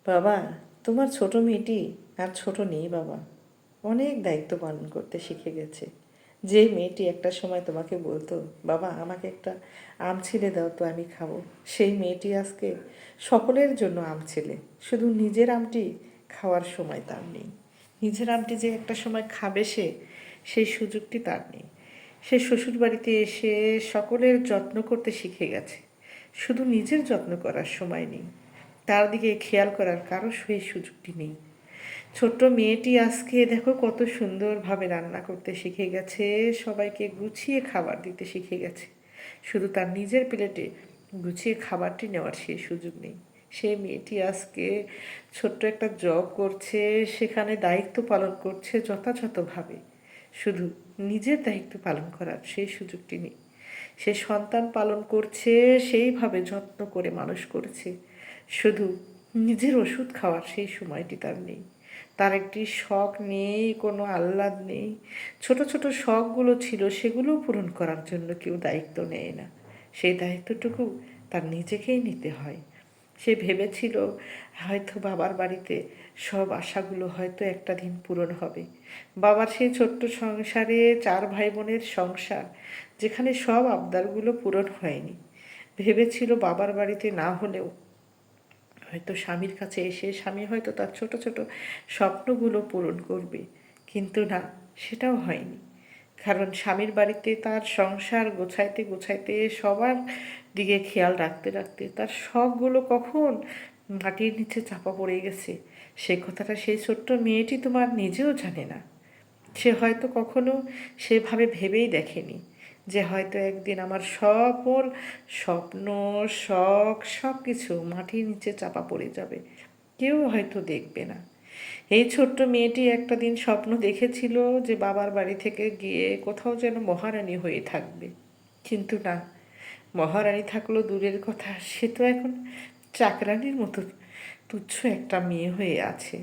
বাবা, তোমার ছোট মেয়েটি আর ছোট নেই বাবা। অনেক দায়িত্ব পালন করতে শিখে গেছে। যে মেয়েটি একটা সময় তোমাকে বলতো, বাবা আমাকে একটা আম ছিলে দাও তো আমি খাবো, সেই মেয়েটি আজকে সকলের জন্য আম ছিলে। শুধু নিজের আমটি খাওয়ার সময় তার নেই। নিজের আমটি যে একটা সময় খাবে সেই সুযোগটি তার নেই। সে শ্বশুরবাড়িতে এসে সকলের যত্ন করতে শিখে গেছে, শুধু নিজের যত্ন করার সময় নেই। তার দিকে খেয়াল করার কারো সেই সুযোগটি নেই। ছোট্ট মেয়েটি আজকে দেখো কত সুন্দরভাবে রান্না করতে শিখে গেছে, সবাইকে গুছিয়ে খাবার দিতে শিখে গেছে। শুধু তার নিজের প্লেটে গুছিয়ে খাবারটি নেওয়ার সেই সুযোগ নেই। সেই মেয়েটি আজকে ছোট্ট একটা জব করছে, সেখানে দায়িত্ব পালন করছে যথাযথভাবে। শুধু নিজের দায়িত্ব পালন করার সেই সুযোগটি নেই। সে সন্তান পালন করছে, সেইভাবে যত্ন করে মানুষ করছে। শুধু নিজের ওষুধ খাওয়ার সেই সময়টি তার নেই। তার একটি শখ নেই, কোনো আহ্লাদ নেই। ছোট ছোট শখগুলো ছিল, সেগুলোও পূরণ করার জন্য কেউ দায়িত্ব নেয় না। সেই দায়িত্বটুকু তার নিজেকেই নিতে হয়। সে ভেবেছিল হয়তো বাবার বাড়িতে সব আশাগুলো হয়তো একটা দিন পূরণ হবে। বাবার সেই ছোট্ট সংসারে 4 ভাই বোনের সংসার, যেখানে সব আবদারগুলো পূরণ হয়নি। ভেবেছিল বাবার বাড়িতে না হলেও হয়তো স্বামীর কাছে এসে স্বামী হয়তো তার ছোট ছোট স্বপ্নগুলো পূরণ করবে। কিন্তু না, সেটাও হয়নি। কারণ স্বামীর বাড়িতে তার সংসার গোছাইতে গোছাইতে সবার দিকে খেয়াল রাখতে রাখতে তার শখগুলো কখন মাটির নিচে চাপা পড়ে গেছে, সে কথাটা সেই ছোট্ট মেয়েটি তোমার নিজেও জানে না। সে হয়তো কখনো সেভাবে ভেবেই দেখেনি যে হয়তো একদিন আমার সকল স্বপ্ন, শখ সব কিছু মাটির নিচে চাপা পড়ে যাবে, কেউ হয়তো দেখবে না। এই ছোট্ট মেয়েটি একটা দিন স্বপ্ন দেখেছিল যে বাবার বাড়ি থেকে গিয়ে কোথাও যেন মহারানী হয়ে থাকবে। কিন্তু না, মহারানী থাকলো দূরের কথা, সে তো এখন চাকরানির মতো তুচ্ছ একটা মেয়ে হয়ে আছে।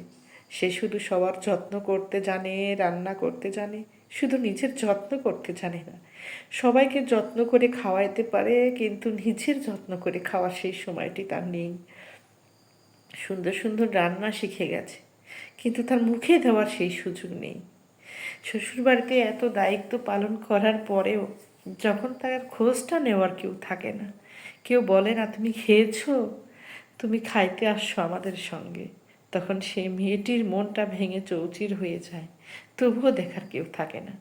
সে শুধু সবার যত্ন করতে জানে, রান্না করতে জানে, শুধু নিজের যত্ন করতে জানে না। সবাইকে যত্ন করে খাওয়াইতে পারে, কিন্তু নিজের যত্ন করে খাওয়ার সেই সময়টি তার নেই। সুন্দর সুন্দর রান্না শিখে গেছে, কিন্তু তার মুখে দেওয়ার সেই সুযোগ নেই। শ্বশুরবাড়িতে এত দায়িত্ব পালন করার পরেও যখন তার খোঁজটা নেওয়ার কেউ থাকে না, কেউ বলে না তুমি খেয়েছো, তুমি খাইতে আসছো আমাদের সঙ্গে, তখন সেই মেয়েটির মনটা ভেঙে চৌচির হয়ে যায়। তবুও দেখার কেউ থাকে না।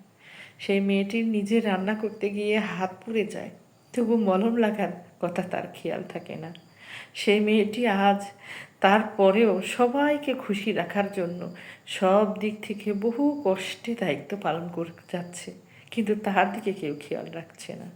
সেই মেয়েটির নিজে রান্না করতে গিয়ে হাত পুড়ে যায়, তবু মলম লাগার কথা তার খেয়াল থাকে না। সেই মেয়েটি আজ তারপরেও সবাইকে খুশি রাখার জন্য সব দিক থেকে বহু কষ্টে দায়িত্ব পালন করে যাচ্ছে, কিন্তু তার দিকে কেউ খেয়াল রাখছে না।